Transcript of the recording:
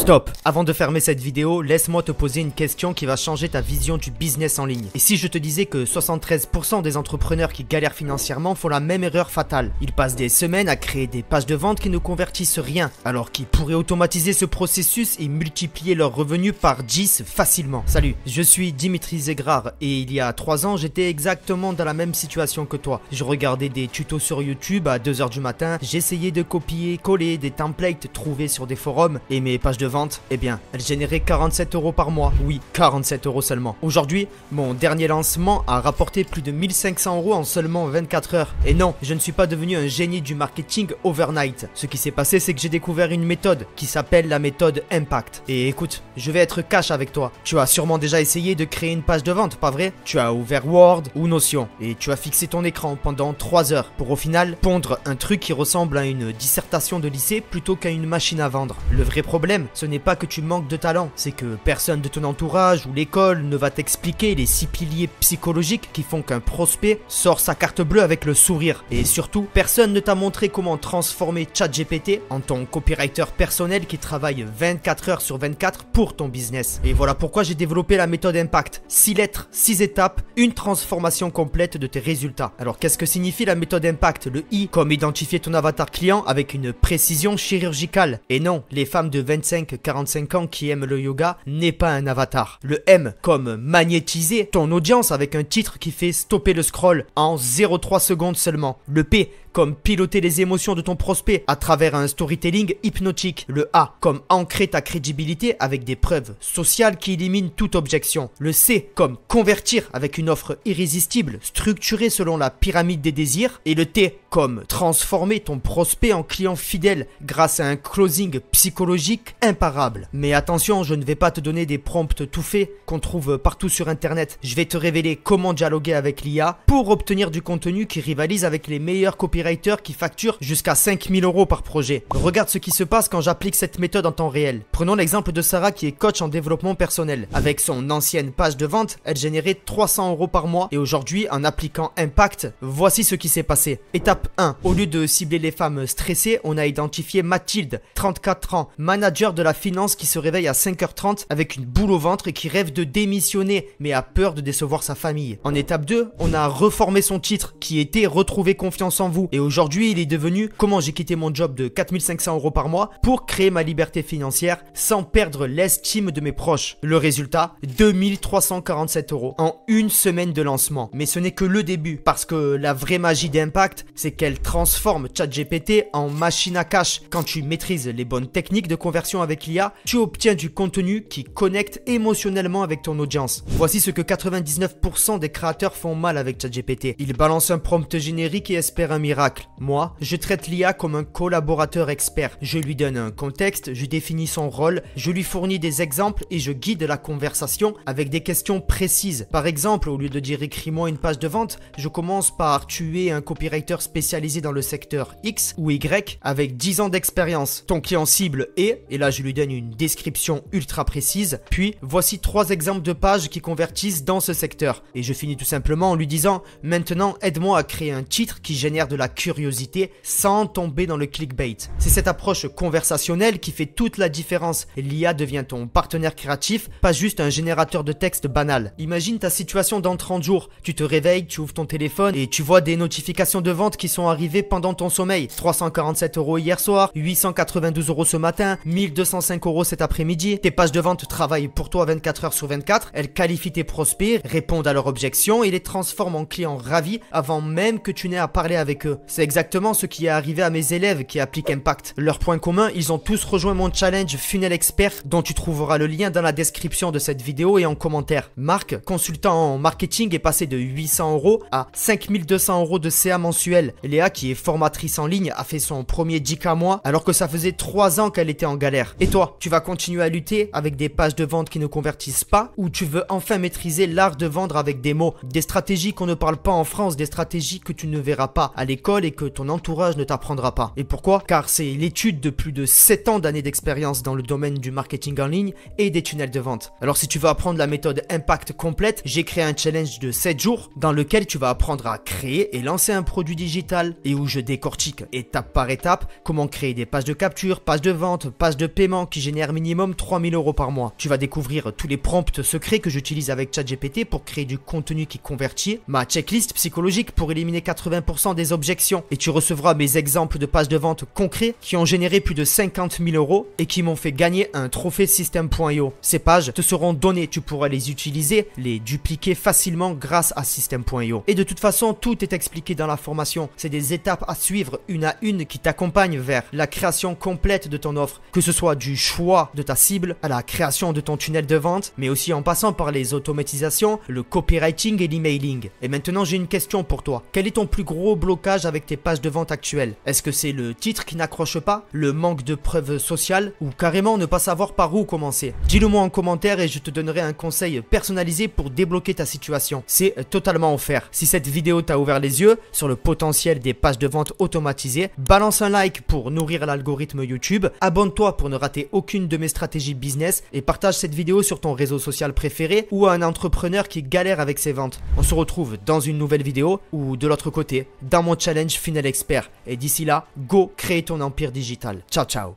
Stop! Avant de fermer cette vidéo, laisse-moi te poser une question qui va changer ta vision du business en ligne. Et si je te disais que 73% des entrepreneurs qui galèrent financièrement font la même erreur fatale? Ils passent des semaines à créer des pages de vente qui ne convertissent rien, alors qu'ils pourraient automatiser ce processus et multiplier leurs revenus par 10 facilement. Salut, je suis Dimitri Zegrar et il y a 3 ans, j'étais exactement dans la même situation que toi. Je regardais des tutos sur YouTube à 2 h du matin, j'essayais de copier-coller des templates trouvés sur des forums et mes pages de vente, eh bien, elles généraient 47 € par mois. Oui, 47 € seulement. Aujourd'hui, mon dernier lancement a rapporté plus de 1500 € en seulement 24 heures. Et non, je ne suis pas devenu un génie du marketing overnight. Ce qui s'est passé, c'est que j'ai découvert une méthode qui s'appelle la méthode Impact. Et écoute, je vais être cash avec toi. Tu as sûrement déjà essayé de créer une page de vente, pas vrai? Tu as ouvert Word ou Notion et tu as fixé ton écran pendant 3 heures pour au final pondre un truc qui ressemble à une dissertation de lycée plutôt qu'à une machine à vendre. Le vrai problème, ce n'est pas que tu manques de talent, c'est que personne de ton entourage ou l'école ne va t'expliquer les 6 piliers psychologiques qui font qu'un prospect sort sa carte bleue avec le sourire. Et surtout, personne ne t'a montré comment transformer ChatGPT en ton copywriter personnel qui travaille 24 heures sur 24 pour ton business. Et voilà pourquoi j'ai développé la méthode Impact. 6 lettres, 6 étapes, une transformation complète de tes résultats. Alors qu'est-ce que signifie la méthode Impact? Le I comme identifier ton avatar client avec une précision chirurgicale. Et non, les femmes de 25-45 ans qui aiment le yoga n'est pas un avatar. Le M comme magnétiser ton audience avec un titre qui fait stopper le scroll en 0,3 secondes seulement. Le P comme piloter les émotions de ton prospect à travers un storytelling hypnotique. Le A comme ancrer ta crédibilité avec des preuves sociales qui éliminent toute objection. Le C comme convertir avec une offre irrésistible structurée selon la pyramide des désirs. Et le T comme transformer ton prospect en client fidèle grâce à un closing psychologique imparable. Mais attention, je ne vais pas te donner des prompts tout faits qu'on trouve partout sur internet. Je vais te révéler comment dialoguer avec l'IA pour obtenir du contenu qui rivalise avec les meilleurs copywriters qui facturent jusqu'à 5000 € par projet. Regarde ce qui se passe quand j'applique cette méthode en temps réel. Prenons l'exemple de Sarah qui est coach en développement personnel. Avec son ancienne page de vente, elle générait 300 € par mois et aujourd'hui, en appliquant Impact, voici ce qui s'est passé. Étape 1. Au lieu de cibler les femmes stressées, on a identifié Mathilde, 34 ans, manager de la finance qui se réveille à 5 h 30 avec une boule au ventre et qui rêve de démissionner mais a peur de décevoir sa famille. En étape 2, on a reformé son titre qui était Retrouver confiance en vous. Et aujourd'hui, il est devenu Comment j'ai quitté mon job de 4500 € par mois pour créer ma liberté financière sans perdre l'estime de mes proches. Le résultat, 2347 € en une semaine de lancement. Mais ce n'est que le début parce que la vraie magie d'Impact, c'est qu'elle transforme ChatGPT en machine à cash. Quand tu maîtrises les bonnes techniques de conversion avec l'IA, tu obtiens du contenu qui connecte émotionnellement avec ton audience. Voici ce que 99% des créateurs font mal avec ChatGPT. Ils balancent un prompt générique et espèrent un miracle. Moi, je traite l'IA comme un collaborateur expert. Je lui donne un contexte, je définis son rôle, je lui fournis des exemples et je guide la conversation avec des questions précises. Par exemple, au lieu de dire écris-moi une page de vente, je commence par tu es un copywriter spécialisé dans le secteur X ou Y avec 10 ans d'expérience. Ton client cible est, et là je lui donne une description ultra précise, puis voici 3 exemples de pages qui convertissent dans ce secteur. Et je finis tout simplement en lui disant maintenant aide-moi à créer un titre qui génère de la curiosité sans tomber dans le clickbait. C'est cette approche conversationnelle qui fait toute la différence. L'IA devient ton partenaire créatif, pas juste un générateur de texte banal. Imagine ta situation dans 30 jours. Tu te réveilles, tu ouvres ton téléphone et tu vois des notifications de vente qui sont arrivées pendant ton sommeil. 347 € hier soir, 892 € ce matin, 1205 € cet après-midi. Tes pages de vente travaillent pour toi 24 heures sur 24. Elles qualifient tes prospects, répondent à leurs objections et les transforment en clients ravis avant même que tu n'aies à parler avec eux. C'est exactement ce qui est arrivé à mes élèves qui appliquent Impact. Leur point commun, ils ont tous rejoint mon challenge Funnel Expert dont tu trouveras le lien dans la description de cette vidéo et en commentaire. Marc, consultant en marketing, est passé de 800 € à 5200 € de CA mensuel. Léa, qui est formatrice en ligne, a fait son premier 10K mois alors que ça faisait 3 ans qu'elle était en galère. Et toi, tu vas continuer à lutter avec des pages de vente qui ne convertissent pas ou tu veux enfin maîtriser l'art de vendre avec des mots, des stratégies qu'on ne parle pas en France, des stratégies que tu ne verras pas à l'école l'école et que ton entourage ne t'apprendra pas. Et pourquoi? Car c'est l'étude de plus de 7 ans d'années d'expérience dans le domaine du marketing en ligne et des tunnels de vente. Alors si tu veux apprendre la méthode Impact complète, j'ai créé un challenge de 7 jours dans lequel tu vas apprendre à créer et lancer un produit digital et où je décortique étape par étape comment créer des pages de capture, pages de vente, pages de paiement qui génèrent minimum 3000 € par mois. Tu vas découvrir tous les prompts secrets que j'utilise avec ChatGPT pour créer du contenu qui convertit, ma checklist psychologique pour éliminer 80% des objections et tu recevras mes exemples de pages de vente concrets qui ont généré plus de 50 000 € et qui m'ont fait gagner un trophée System.io. Ces pages te seront données, tu pourras les utiliser, les dupliquer facilement grâce à System.io. Et de toute façon, tout est expliqué dans la formation. C'est des étapes à suivre une à une qui t'accompagnent vers la création complète de ton offre, que ce soit du choix de ta cible à la création de ton tunnel de vente, mais aussi en passant par les automatisations, le copywriting et l'emailing. Et maintenant, j'ai une question pour toi. Quel est ton plus gros blocage avec tes pages de vente actuelles? Est-ce que c'est le titre qui n'accroche pas, le manque de preuves sociales ou carrément ne pas savoir par où commencer? Dis-le moi en commentaire et je te donnerai un conseil personnalisé pour débloquer ta situation. C'est totalement offert. Si cette vidéo t'a ouvert les yeux sur le potentiel des pages de vente automatisées, balance un like pour nourrir l'algorithme YouTube, abonne-toi pour ne rater aucune de mes stratégies business et partage cette vidéo sur ton réseau social préféré ou à un entrepreneur qui galère avec ses ventes. On se retrouve dans une nouvelle vidéo ou de l'autre côté dans mon challenge Funnel Expert. Et d'ici là, go créer ton empire digital. Ciao ciao.